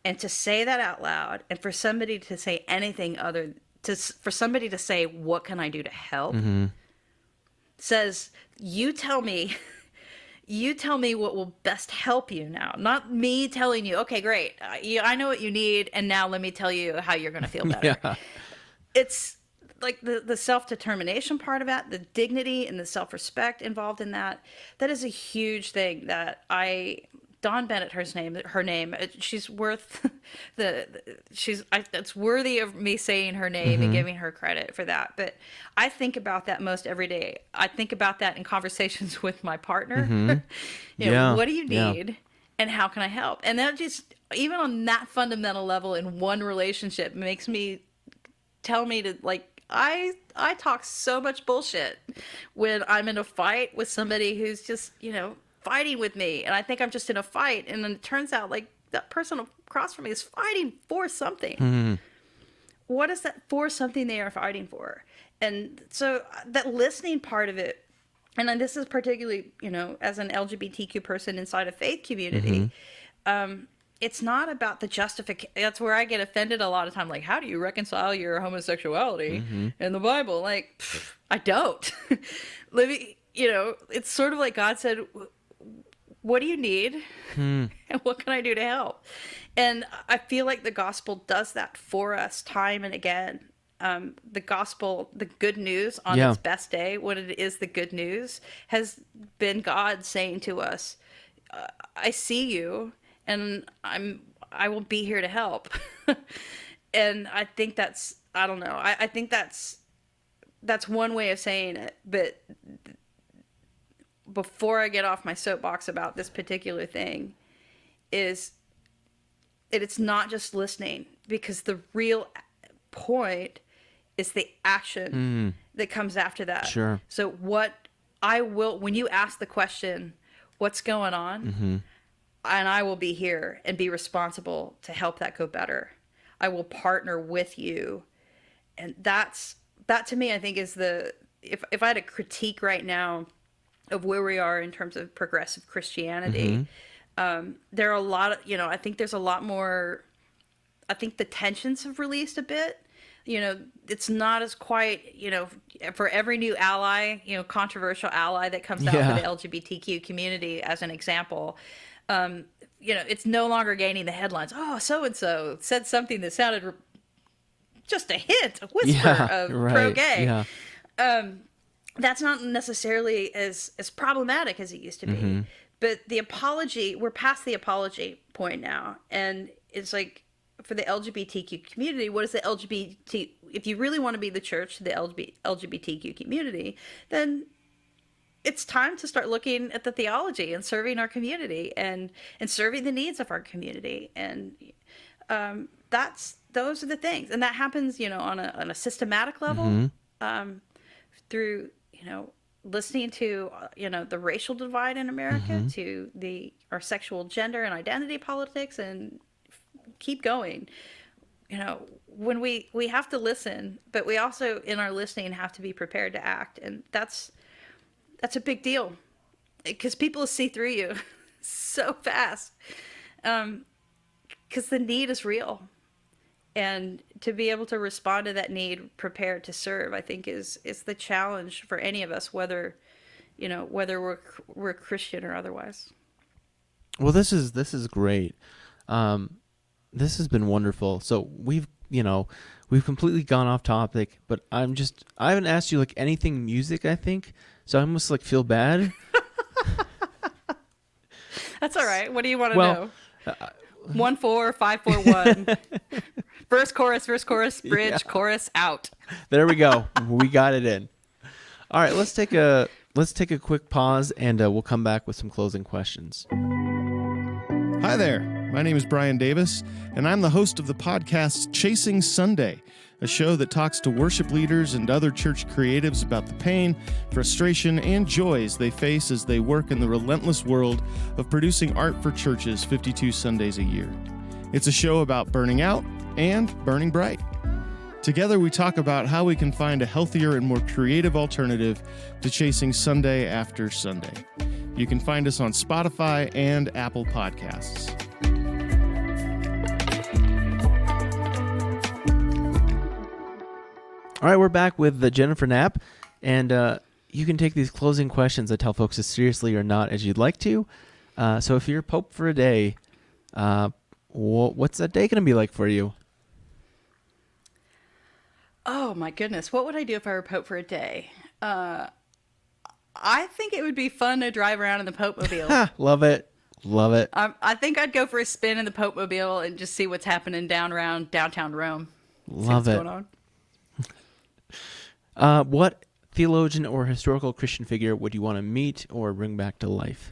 And to say that out loud, and for somebody to say anything for somebody to say, what can I do to help? Says, you tell me what will best help you now, not me telling you, okay, great. I know what you need. And now let me tell you how you're going to feel better. Yeah. It's like the self-determination part of that, the dignity and the self-respect involved in that. That is a huge thing that Dawn Bennett, her name, she's worth it's worthy of me saying her name and giving her credit for that. But I think about that most every day. I think about that in conversations with my partner. What do you need and how can I help? And that just, even on that fundamental level in one relationship, makes me tell me to, like, I talk so much bullshit when I'm in a fight with somebody who's just, fighting with me, and I think I'm just in a fight, and then it turns out like that person across from me is fighting for something. What is that for something they are fighting for? And so that listening part of it, and then this is particularly, as an LGBTQ person inside a faith community, it's not about the justification. That's where I get offended a lot of time. Like, how do you reconcile your homosexuality in the Bible? Like, I don't. It's sort of like God said, what do you need? And what can I do to help? And I feel like the gospel does that for us time and again. The gospel, the good news on its best day, when it is the good news, has been God saying to us, I see you, and I will be here to help. And I think that's, I don't know, I think that's one way of saying it. But before I get off my soapbox about this particular thing, is that it's not just listening, because the real point is the action that comes after that. Sure. So when you ask the question, what's going on? And I will be here and be responsible to help that go better. I will partner with you. And that to me, I think is if I had a critique right now of where we are in terms of progressive Christianity, there are a lot of, I think there's a lot more, I think the tensions have released a bit. It's not as quite, for every new ally, controversial ally that comes out for the LGBTQ community, as an example, it's no longer gaining the headlines. Oh, so-and-so said something that sounded just a hint, a whisper of pro-gay. That's not necessarily as problematic as it used to be. But the apology, we're past the apology point now. And it's like, for the LGBTQ community, what is the LGBT? If you really want to be the church to the LGBTQ community, then it's time to start looking at the theology and serving our community and serving the needs of our community. And those are the things. And that happens, on a systematic level, through, listening to, the racial divide in America, to our sexual gender and identity politics, and keep going. When we have to listen, but we also, in our listening, have to be prepared to act. And that's a big deal, because people see through you so fast, because the need is real. And to be able to respond to that need, prepared to serve, I think is the challenge for any of us, whether we're Christian or otherwise. Well, this is great. This has been wonderful. So we've completely gone off topic, but I haven't asked you like anything music, I think. So I almost like feel bad. That's all right. What do you want to know? 1-4, 5-4-1. Verse, chorus, bridge, chorus, out. There we go. We got it in. All right, let's take a quick pause, and we'll come back with some closing questions. Hi there. My name is Brian Davis, and I'm the host of the podcast Chasing Sunday, a show that talks to worship leaders and other church creatives about the pain, frustration, and joys they face as they work in the relentless world of producing art for churches 52 Sundays a year. It's a show about burning out, and Burning Bright. Together, we talk about how we can find a healthier and more creative alternative to chasing Sunday after Sunday. You can find us on Spotify and Apple Podcasts. All right, we're back with Jennifer Knapp, and you can take these closing questions that tell folks as seriously or not as you'd like to. So if you're Pope for a day, what's that day going to be like for you? Oh my goodness, what would I do if I were Pope for a day? I think it would be fun to drive around in the Pope Mobile. Love it. Love it. I think I'd go for a spin in the Pope Mobile and just see what's happening down around downtown Rome. Love it. Going on. What theologian or historical Christian figure would you want to meet or bring back to life?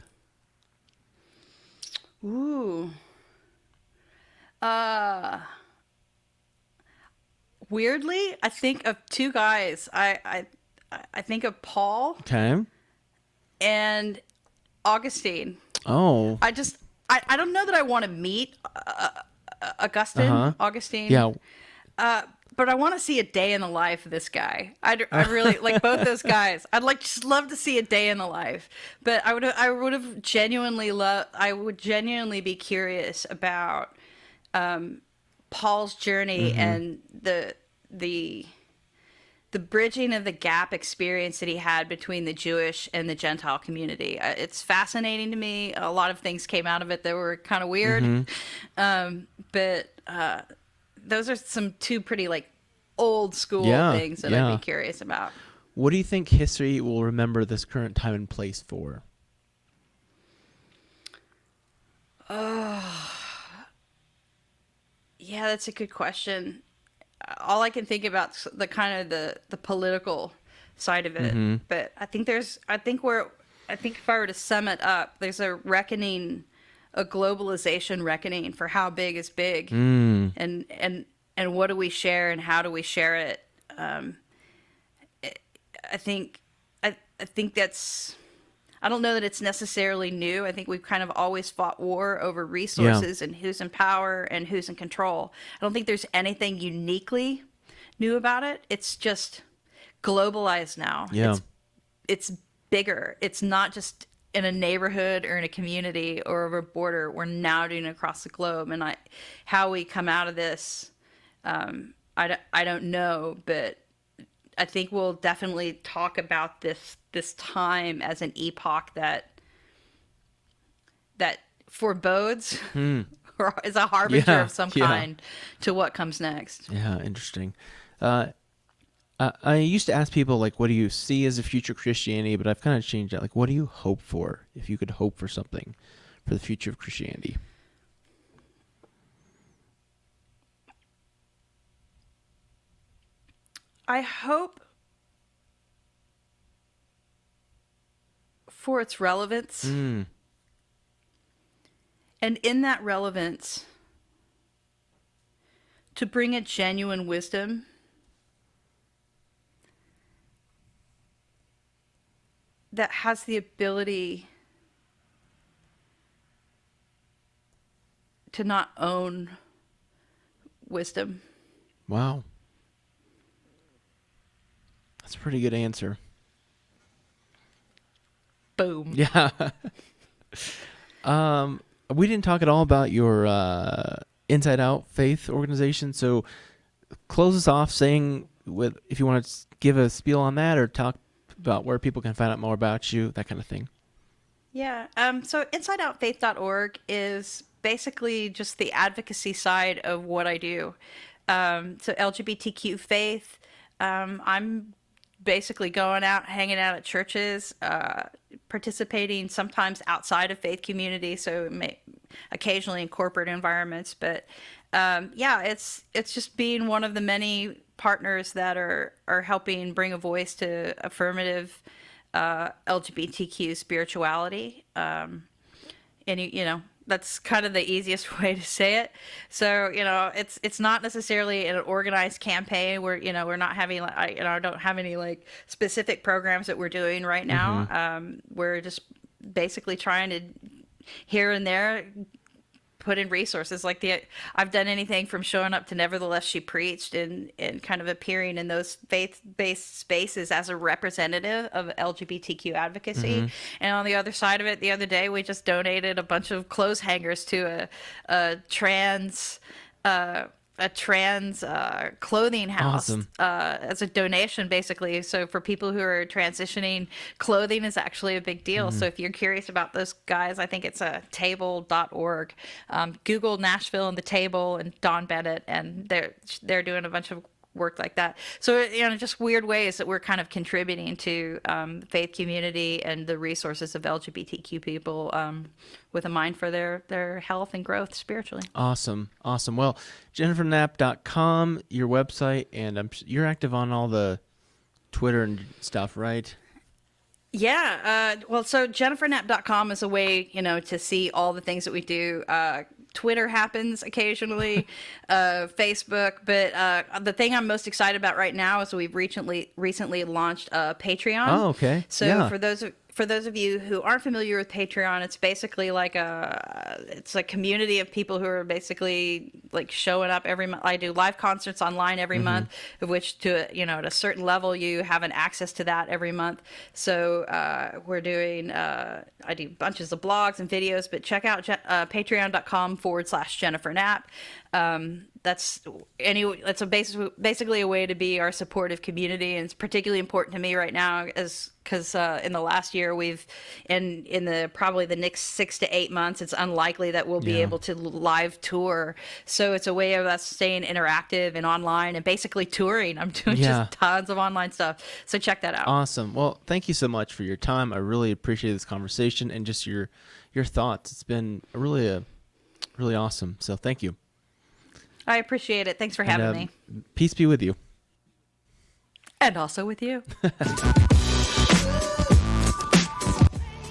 Ooh. Weirdly, I think of two guys. I think of Paul Okay. and Augustine. Oh. I don't know that I want to meet Augustine. Yeah. But I want to see a day in the life of this guy. I really like both those guys. I'd just love to see a day in the life. But I would genuinely be curious about Paul's journey and the bridging of the gap experience that he had between the Jewish and the Gentile community. It's fascinating to me. A lot of things came out of it that were kind of weird. But those are some two pretty like old school things that I'd be curious about. What do you think history will remember this current time and place for? Yeah, that's a good question. All I can think about is the kind of the political side of it. But I think if I were to sum it up, there's a globalization reckoning for how big is big, and what do we share and how do we share it. I think that's. I don't know that it's necessarily new. I think we've kind of always fought war over resources and who's in power and who's in control. I don't think there's anything uniquely new about it. It's just globalized now. Yeah. It's bigger. It's not just in a neighborhood or in a community or over a border. We're now doing it across the globe. And how we come out of this, I don't know, but I think we'll definitely talk about this time as an epoch that forebodes or is a harbinger of some kind to what comes next. Yeah, interesting. I used to ask people, like, what do you see as a future Christianity? But I've kind of changed that. Like, what do you hope for, if you could hope for something for the future of Christianity? I hope for its relevance. And in that relevance, to bring a genuine wisdom that has the ability to not own wisdom. Wow. That's a pretty good answer. Boom. Yeah. We didn't talk at all about your Inside Out faith organization. So close us off saying if you want to give a spiel on that or talk about where people can find out more about you, that kind of thing. Yeah. So InsideOutFaith.org is basically just the advocacy side of what I do. So LGBTQ faith. I'm basically going out, hanging out at churches, participating sometimes outside of faith community, so occasionally in corporate environments. But it's just being one of the many partners that are helping bring a voice to affirmative LGBTQ spirituality. And that's kind of the easiest way to say it. So, it's not necessarily an organized campaign where, we're not having, I don't have any like specific programs that we're doing right now. We're just basically trying to here and there put in resources like I've done anything from showing up to Nevertheless She Preached and kind of appearing in those faith-based spaces as a representative of LGBTQ advocacy. And on the other side of it, the other day we just donated a bunch of clothes hangers to a trans clothing house. Awesome. As a donation, basically. So for people who are transitioning, clothing is actually a big deal. So if you're curious about those guys, I think it's table.org. Google Nashville and the Table and Don Bennett, and they're doing a bunch of work like that. So, just weird ways that we're kind of contributing to the faith community and the resources of LGBTQ people with a mind for their health and growth spiritually. Awesome. Well, JenniferKnapp.com, your website, and you're active on all the Twitter and stuff, right? Yeah. So JenniferKnapp.com is a way, to see all the things that we do. Twitter happens occasionally, Facebook, but the thing I'm most excited about right now is we've recently launched Patreon. Oh, okay. So yeah. For those of you who aren't familiar with Patreon, it's basically like it's a community of people who are basically like showing up every month. I do live concerts online every month, of which at a certain level you have an access to that every month. So we're doing I do bunches of blogs and videos, but check out patreon.com/Jennifer Knapp. That's basically a way to be our supportive community, and it's particularly important to me right now because in the last year we've in the probably the next 6 to 8 months it's unlikely that we'll be able to live tour. So it's a way of us staying interactive and online and basically touring. I'm doing just tons of online stuff. So check that out. Awesome. Well, thank you so much for your time. I really appreciate this conversation and just your thoughts. It's been really awesome. So thank you. I appreciate it. Thanks for having me. Peace be with you. And also with you.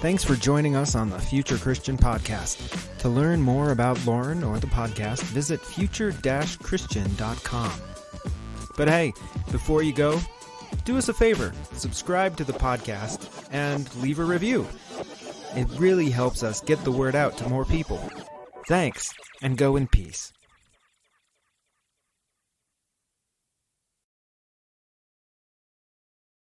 Thanks for joining us on the Future Christian Podcast. To learn more about Lauren or the podcast, visit future-christian.com. But hey, before you go, do us a favor, subscribe to the podcast and leave a review. It really helps us get the word out to more people. Thanks, and go in peace.